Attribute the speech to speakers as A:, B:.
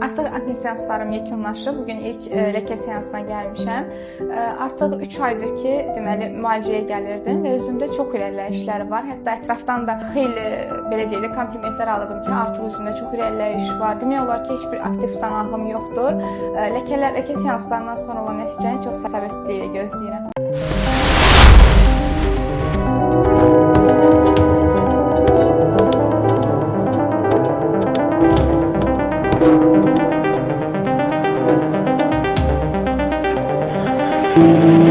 A: Artıq akne seanslarım yekunlaşıb. Bugün ilk ləkə seansına gəlmişəm. Artıq 3 aydır ki, deməli, müalicəyə gəlirdim və özümdə çox irəliləyişlər var. Hətta ətrafdan da xeyli, belə deyək də, komplimentlər alırdım ki, artıq özümdə çox irəliləyiş var. Demək olar ki, heç bir aktiv sınağım yoxdur. Ləkə seanslarından sonra olan nəticəni çox səbirsizliklə gözləyirəm.
B: Thank you.